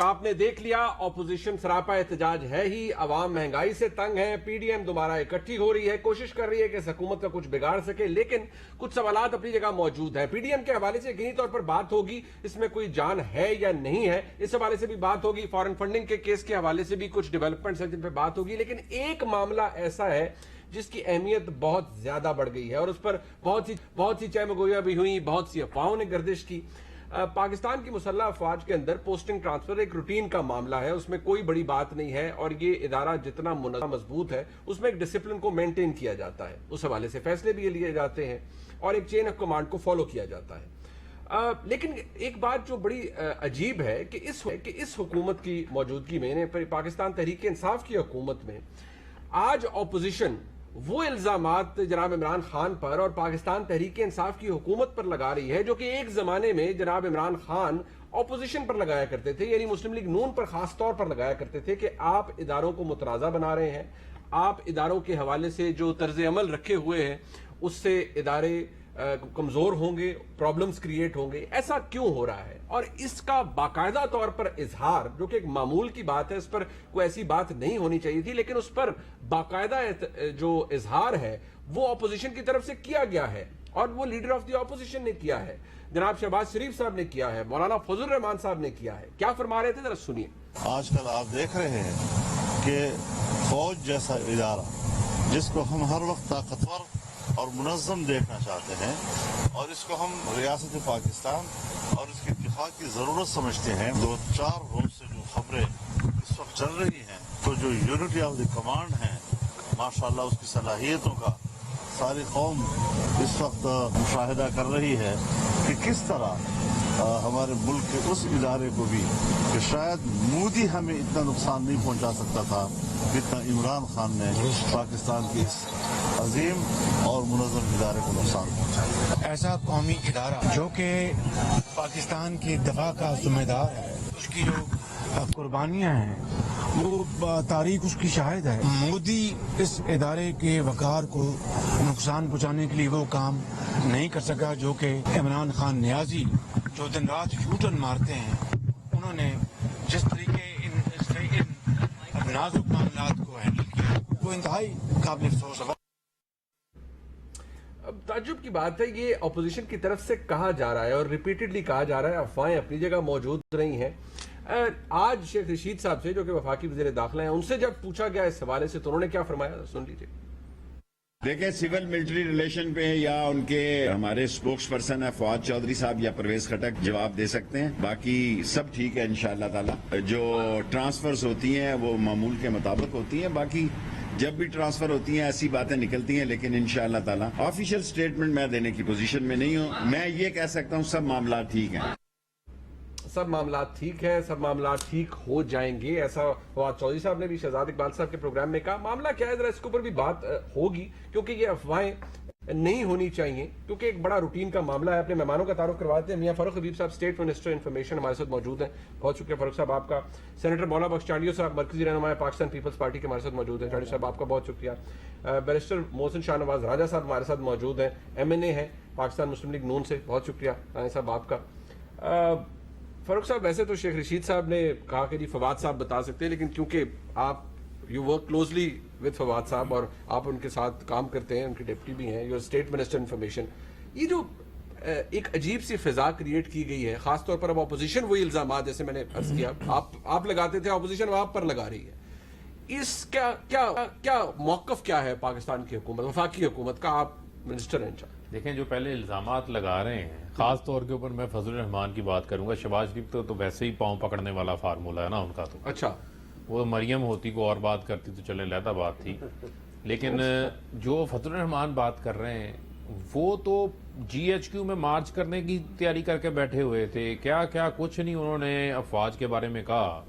آپ نے دیکھ لیا اپوزیشن سراپا احتجاج ہے ہی، عوام مہنگائی سے تنگ ہے، پی ڈی ایم دوبارہ اکٹھی ہو رہی ہے، کوشش کر رہی ہے کہ اس حکومت کا کچھ بگاڑ سکے، لیکن کچھ سوالات اپنی جگہ موجود ہیں۔ پی ڈی ایم کے حوالے سے یقینی طور پر بات ہوگی، اس میں کوئی جان ہے یا نہیں ہے، اس حوالے سے بھی بات ہوگی، فارن فنڈنگ کے کیس کے حوالے سے بھی کچھ ڈیولپمنٹس ہیں جن پہ بات ہوگی، لیکن ایک معاملہ ایسا ہے جس کی اہمیت بہت زیادہ بڑھ گئی ہے اور اس پر بہت سی چہ مگویاں بھی ہوئی، بہت سی افواہوں نے گردش کی۔ پاکستان کی مسلح افواج کے اندر پوسٹنگ ٹرانسفر ایک روٹین کا معاملہ ہے، اس میں کوئی بڑی بات نہیں ہے، اور یہ ادارہ جتنا منظم مضبوط ہے اس میں ایک ڈسپلن کو مینٹین کیا جاتا ہے، اس حوالے سے فیصلے بھی لیے جاتے ہیں اور ایک چین آف کمانڈ کو فالو کیا جاتا ہے۔ لیکن ایک بات جو بڑی عجیب ہے کہ اس حکومت کی موجودگی میں، پاکستان تحریک انصاف کی حکومت میں، آج اپوزیشن وہ الزامات جناب عمران خان پر اور پاکستان تحریک انصاف کی حکومت پر لگا رہی ہے جو کہ ایک زمانے میں جناب عمران خان اپوزیشن پر لگایا کرتے تھے، یعنی مسلم لیگ نون پر خاص طور پر لگایا کرتے تھے کہ آپ اداروں کو متنازع بنا رہے ہیں، آپ اداروں کے حوالے سے جو طرز عمل رکھے ہوئے ہیں اس سے ادارے کمزور ہوں گے، پرابلمز کریٹ ہوں گے۔ ایسا کیوں ہو رہا ہے؟ اور اس کا باقاعدہ طور پر اظہار، جو کہ ایک معمول کی بات ہے، اس پر کوئی ایسی بات نہیں ہونی چاہیے تھی، لیکن اس پر باقاعدہ جو اظہار ہے وہ اپوزیشن کی طرف سے کیا گیا ہے اور وہ لیڈر آف دی اپوزیشن نے کیا ہے، جناب شہباز شریف صاحب نے کیا ہے، مولانا فضل الرحمان صاحب نے کیا ہے۔ کیا فرما رہے تھے ذرا سنیے۔ آج کل آپ دیکھ رہے ہیں کہ فوج جیسا ادارہ جس کو ہم ہر وقت طاقتور اور منظم دیکھنا چاہتے ہیں، اور اس کو ہم ریاست پاکستان اور اس کے دفاع کی ضرورت سمجھتے ہیں، 2-4 روز سے جو خبریں اس وقت چل رہی ہیں، تو جو یونٹی آف دی کمانڈ ہے ماشاءاللہ اس کی صلاحیتوں کا ساری قوم اس وقت مشاہدہ کر رہی ہے کہ کس طرح ہمارے ملک کے اس ادارے کو بھی کہ شاید مودی ہمیں اتنا نقصان نہیں پہنچا سکتا تھا جتنا عمران خان نے پاکستان کے اس عظیم اور منظم ادارے کو نقصان پہنچایا۔ ایسا قومی ادارہ جو کہ پاکستان کی دفاع کا ذمہ دار ہے، اس کی جو قربانیاں ہیں وہ تاریخ اس کی شاہد ہے۔ مودی اس ادارے کے وقار کو نقصان پہنچانے کے لیے وہ کام نہیں کر سکا جو کہ عمران خان نیازی جو دن رات یوٹرن مارتے ہیں، انہوں نے جس طریقے ان نازک معاملات کو ہینڈل کیا وہ انتہائی قابل افسوس ہے۔ اب تعجب کی بات ہے، یہ اپوزیشن کی طرف سے کہا جا رہا ہے اور ریپیٹڈلی کہا جا رہا ہے، افواہیں اپنی جگہ موجود رہی ہیں۔ آج شیخ رشید صاحب سے جو کہ وفاقی وزیر داخلہ ہیں، ان سے جب پوچھا گیا اس حوالے سے تو انہوں نے کیا فرمایا، سن لیجیے۔ دیکھیں، سول ملٹری ریلیشن پہ یا ان کے ہمارے سپوکس پرسن ہے فواد چودھری صاحب یا پرویز خٹک جواب دے سکتے ہیں، باقی سب ٹھیک ہے انشاءاللہ تعالی۔ جو ٹرانسفرز ہوتی ہیں وہ معمول کے مطابق ہوتی ہیں، باقی جب بھی ٹرانسفر ہوتی ہیں ایسی باتیں نکلتی ہیں، لیکن انشاءاللہ تعالی آفیشیل سٹیٹمنٹ میں دینے کی پوزیشن میں نہیں ہوں۔ میں یہ کہہ سکتا ہوں سب معاملات ٹھیک ہیں، سب معاملات ٹھیک ہیں، سب معاملات ٹھیک ہو جائیں گے، ایسا فواد چودھری صاحب نے بھی شہزاد اقبال صاحب کے پروگرام میں کہا۔ معاملہ کیا ہے ذرا اس کے اوپر بھی بات ہوگی، کیونکہ یہ افواہیں نہیں ہونی چاہیے، کیونکہ ایک بڑا روٹین کا معاملہ ہے۔ اپنے مہمانوں کا تعارف کرواتے ہیں۔ میاں فاروق حبیب صاحب اسٹیٹ منسٹر انفارمیشن ہمارے ساتھ موجود ہیں، بہت شکریہ فاروق صاحب آپ کا۔ سینیٹر مولانا بخش چانڈیو صاحب مرکزی رہنما پاکستان پیپلز پارٹی کے ہمارے ساتھ موجود ہیں، چانڈیو صاحب آپ کا بہت شکریہ۔ بیرسٹر محسن شاہ نواز راجہ صاحب ہمارے ساتھ موجود ہیں، MNA ہیں پاکستان مسلم لیگ نون سے، بہت شکریہ راجہ صاحب آپ کا۔ فاروق صاحب، ویسے تو شیخ رشید صاحب نے کہا کہ جی فواد صاحب بتا سکتے ہیں، لیکن کیونکہ آپ you work closely with Fawad صاحب اور آپ ان کے ساتھ کام کرتے ہیں، ان کے ڈپٹی بھی ہیں، یو اسٹیٹ منسٹر انفارمیشن، یہ جو ایک عجیب سی فضا کریٹ کی گئی ہے، خاص طور پر اب اپوزیشن وہی الزامات جیسے میں نے عرض کیا آپ لگاتے تھے، اپوزیشن آپ پر لگا رہی ہے، اس کا کیا موقف کیا ہے پاکستان کی حکومت، وفاقی حکومت کا؟ آپ منسٹر ہیں انچارج۔ دیکھیں، جو پہلے الزامات لگا رہے ہیں، خاص طور کے اوپر میں فضل الرحمان کی بات کروں گا۔ شہباز شریف تو ویسے ہی پاؤں پکڑنے والا فارمولہ ہے نا ان کا، تو اچھا وہ مریم ہوتی کو اور بات کرتی تو چلے علیحدہ بات تھی، لیکن جو فضل الرحمان بات کر رہے ہیں وہ تو GHQ میں مارچ کرنے کی تیاری کر کے بیٹھے ہوئے تھے، کیا کچھ نہیں انہوں نے افواج کے بارے میں کہا،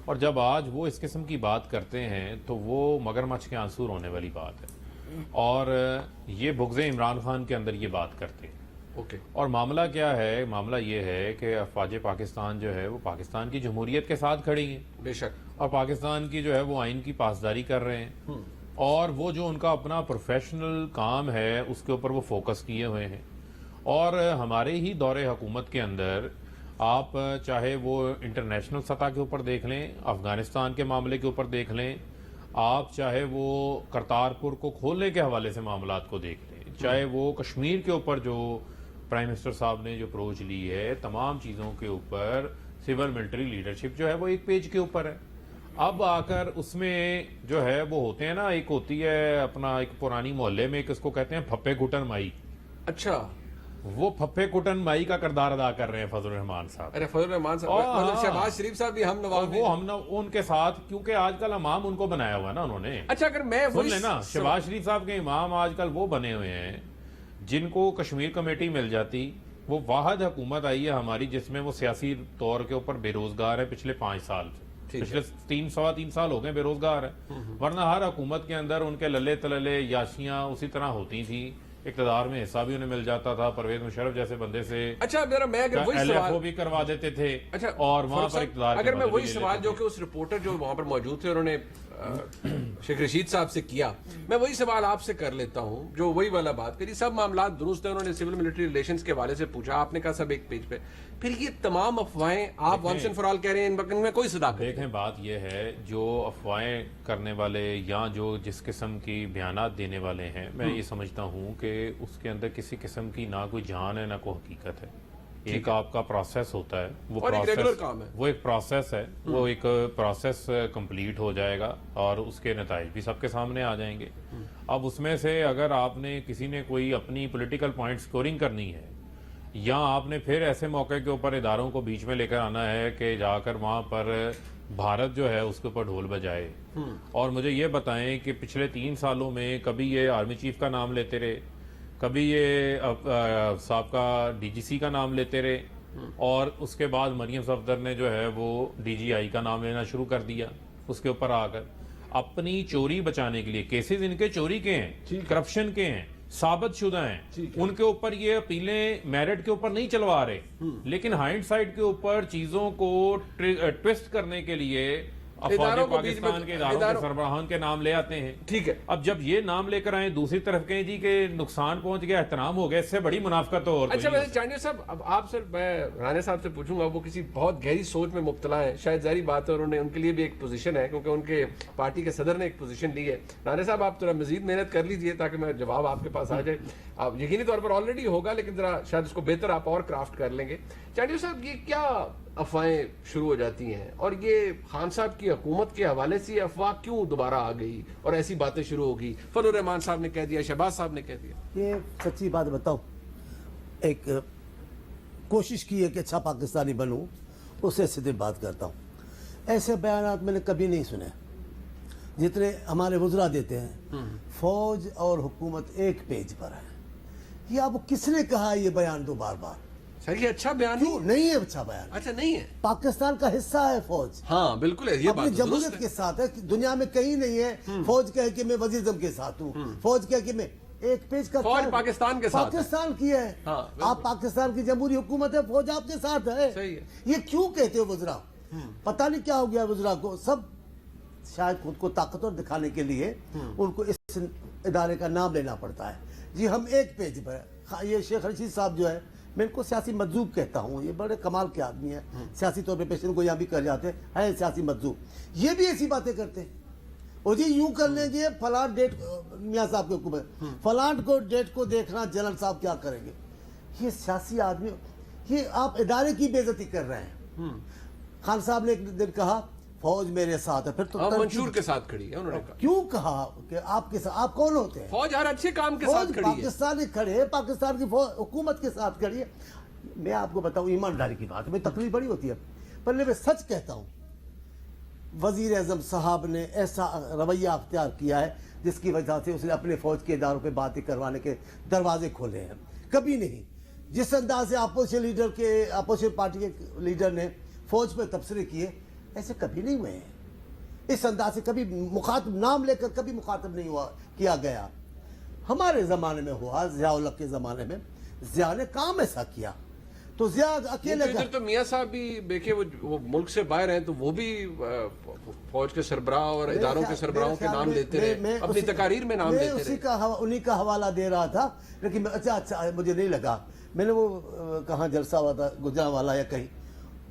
اور جب آج وہ اس قسم کی بات کرتے ہیں تو وہ مگرمچھ کے آنسو رونے والی بات ہے، اور یہ بغض عمران خان کے اندر یہ بات کرتے ہیں۔ اور معاملہ کیا ہے؟ معاملہ یہ ہے کہ افواج پاکستان جو ہے وہ پاکستان کی جمہوریت کے ساتھ کھڑی ہیں، بے شک، اور پاکستان کی جو ہے وہ آئین کی پاسداری کر رہے ہیں، اور وہ جو ان کا اپنا پروفیشنل کام ہے اس کے اوپر وہ فوکس کیے ہوئے ہیں۔ اور ہمارے ہی دور حکومت کے اندر آپ چاہے وہ انٹرنیشنل سطح کے اوپر دیکھ لیں، افغانستان کے معاملے کے اوپر دیکھ لیں، آپ چاہے وہ کرتارپور کو کھولنے کے حوالے سے معاملات کو دیکھ لیں، چاہے وہ کشمیر کے اوپر جو پرائم منسٹر صاحب نے جو اپروچ لی ہے، تمام چیزوں کے اوپر سول ملٹری لیڈرشپ جو ہے وہ ایک پیج کے اوپر ہے. اب آ کر اس میں جو ہے وہ ہوتے ہیں نا، ایک ہوتی ہے اپنا ایک پرانی محلے میں ایک اس کو کہتے ہیں پھپے کٹن مائی. اچھا، وہ پھپے کٹن مائی کا کردار ادا کر رہے ہیں فضل الرحمان صاحب. ارے فضل الرحمان صاحب، مطلب شہباز شریف صاحب بھی ہم نواب ہیں. وہ ہم ان کے ساتھ، کیونکہ آج کل امام ان کو بنایا ہوا ہے نا انہوں نے. اچھا، اگر میں سن لیں نا، شہباز شریف صاحب کے امام آج کل وہ بنے ہوئے ہیں جن کو کشمیر کمیٹی مل جاتی. وہ واحد حکومت آئی ہے ہماری جس میں وہ سیاسی طور کے اوپر بے روزگار ہے پچھلے 5 سال سے، پچھلے 3 سال ہو گئے بے روزگار ہے. ورنہ ہر حکومت کے اندر ان کے للے تللے یاشیاں اسی طرح ہوتی تھیں، اقتدار میں حصہ بھی انہیں مل جاتا تھا، پرویز مشرف جیسے بندے سے اچھا میرا میں اگر وہی ایل ایف سوال او بھی کروا دیتے تھے. اچھا اور وہاں پر اقتدار اگر میں وہی سوال جو کہ اس رپورٹر جو وہاں پر موجود تھے انہوں نے شیخ رشید صاحب سے کیا، میں وہی سوال آپ سے کر لیتا ہوں جو وہی والا بات کری. سب معاملات درست ہیں، انہوں نے سول ملٹری ریلیشنز کے حوالے سے پوچھا، آپ نے کہا سب ایک پیج پہ. پھر یہ تمام افواہیں آپ ونس اینڈ فار آل کہہ رہے ہیں، ان میں کوئی صداقت. دیکھیں بات یہ ہے، جو افواہیں کرنے والے یا جو جس قسم کی بیانات دینے والے ہیں، میں یہ سمجھتا ہوں کہ اس کے اندر کسی قسم کی نہ کوئی جان ہے نہ کوئی حقیقت ہے. ایک آپ کا پروسیس ہوتا ہے، وہ اور ایک ریگولر کام ہے، وہ ایک پروسیس ہے، وہ ایک پروسیس کمپلیٹ ہو جائے گا اور اس کے نتائج بھی سب کے سامنے آ جائیں گے. اب اس میں سے اگر آپ نے کسی نے کوئی اپنی پولیٹیکل پوائنٹ سکورنگ کرنی ہے، یا آپ نے پھر ایسے موقع کے اوپر اداروں کو بیچ میں لے کر آنا ہے کہ جا کر وہاں پر بھارت جو ہے اس کے اوپر ڈھول بجائے، اور مجھے یہ بتائیں کہ پچھلے 3 سالوں میں کبھی یہ آرمی چیف کا نام لیتے رہے، کبھی یہ سابقہ ڈی جی سی کا نام لیتے رہے، اور اس کے بعد مریم صفدر نے جو ہے وہ ڈی جی آئی کا نام لینا شروع کر دیا. اس کے اوپر آ کر اپنی چوری بچانے کے لیے، کیسز ان کے چوری کے ہیں، کرپشن کے ہیں، ثابت شدہ ہیں، ان کے اوپر یہ اپیلیں میرٹ کے اوپر نہیں چلوا رہے، لیکن ہائنڈ سائڈ کے اوپر چیزوں کو ٹویسٹ کرنے کے لیے افواج پاکستان کے اداروں کے سربراہان کے نام لے آتے ہیں. ٹھیک ہے، اب جب یہ نام لے کر آئیں، دوسری طرف کہیں جی کہ نقصان پہنچ گیا، احترام ہو گیا، اس سے بڑی منافقت تو اور اچھا ویسے چانڈیو صاحب، اب آپ سے میں رانے صاحب سے پوچھوں گا، وہ کسی بہت گہری سوچ میں مبتلا ہیں، شاید ظاہری بات ہے، ان کے لیے بھی ایک پوزیشن ہے کیونکہ ان کے پارٹی کے صدر نے ایک پوزیشن لی ہے. رانے صاحب آپ تھوڑا مزید محنت کر لیجئے تاکہ میں جواب آپ کے پاس آ جائے. آپ یقینی طور پر آلریڈی ہوگا لیکن ذرا شاید اس کو بہتر آپ اور کرافٹ کر لیں گے. چانڈیو صاحب، یہ کیا افواہیں شروع ہو جاتی ہیں، اور یہ خان صاحب کی حکومت کے حوالے سے یہ افواہ کیوں دوبارہ آ گئی اور ایسی باتیں شروع ہو گئی؟ فضل الرحمان صاحب نے کہہ دیا، شہباز صاحب نے کہہ دیا. یہ سچی بات بتاؤں، ایک کوشش کی ہے کہ اچھا پاکستانی بنوں، اس سے سیدھے بات کرتا ہوں. ایسے بیانات میں نے کبھی نہیں سنے جتنے ہمارے وزراء دیتے ہیں. فوج اور حکومت ایک پیج پر ہے. یہ اب کس نے کہا یہ بیان دو بار بار؟ سر یہ اچھا بیان کیوں نہیں ہے اچھا بیان؟ اچھا نہیں ہے، پاکستان کا حصہ ہے فوج، ہاں بالکل ہے، یہ اپنی بات جمہوریت کے ساتھ ہے. دنیا میں کہیں نہیں ہے فوج کہے کہ میں وزیر اعظم کے ساتھ ہوں، فوج کہے کہ میں ایک پیج کا فوج پاکستان کے ساتھ ہے. پاکستان کی ہے. ہاں، آپ پاکستان کی جمہوری حکومت ہے، فوج آپ کے ساتھ ہے. صحیح ہے. یہ کیوں کہتے ہو وزراء؟ پتہ نہیں کیا ہو گیا وزراء کو. سب شاید خود کو طاقتور دکھانے کے لیے ان کو اس ادارے کا نام لینا پڑتا ہے. جی ہم ایک پیج پر ہے. یہ شیخ رشید صاحب جو ہے، میں ان کو سیاسی مجذوب کہتا ہوں. یہ بڑے کمال کے آدمی ہیں، سیاسی طور پہ پیشن کو یہاں بھی کر جاتے ہیں سیاسی مجذوب. یہ بھی ایسی باتیں کرتے ہیں، اور جی یوں کر لیں گے فلاں ڈیٹ، میاں صاحب کی حکومت فلاں کو ڈیٹ کو دیکھنا جنرل صاحب کیا کریں گے. یہ سیاسی آدمی، یہ آپ ادارے کی بے عزتی کر رہے ہیں. خان صاحب نے ایک دن کہا فوج میرے ساتھ ہے، پھر تو منشور کے ساتھ کھڑی ہے. انہوں نے کہا کیوں کہا کہ آپ کے ساتھ؟ آپ کون ہوتے ہیں؟ فوج ہر اچھے کام کے ساتھ کھڑی ہے. پاکستانی کھڑے ہیں، پاکستان کی حکومت کے ساتھ کھڑی ہے. میں آپ کو بتاؤں ایمانداری کی بات میں تقریر بڑی ہوتی ہے، پر میں سچ کہتا ہوں، وزیر اعظم صاحب نے ایسا رویہ اختیار کیا ہے جس کی وجہ سے اس نے اپنے فوج کے اداروں پہ باتیں کروانے کے دروازے کھولے ہیں. کبھی نہیں. جس انداز سے اپوزیشن پارٹی کے لیڈر نے فوج پہ تبصرے کیے، ایسے کبھی نہیں ہوئے ہیں. اس انداز سے کبھی مخاطب نام لے کر کبھی مخاطب نہیں ہوا کیا گیا. ہمارے زمانے میں ہوا، ضیاء الحق کے زمانے میں ضیاء نے کام ایسا کیا تو ضیاء اکیلے ادھر تو میاں صاحب بھی دیکھیں وہ ملک سے باہر ہیں تو وہ بھی فوج کے سربراہ اور اداروں کے سربراہوں کے نام لیتے رہے، اپنی تقاریر میں نام لیتے رہے. انہی کا حوالہ دے رہا تھا، لیکن اچھا مجھے نہیں لگا. میں نے وہ کہاں جلسہ ہوا تھا، گجرانوالہ یا کہیں،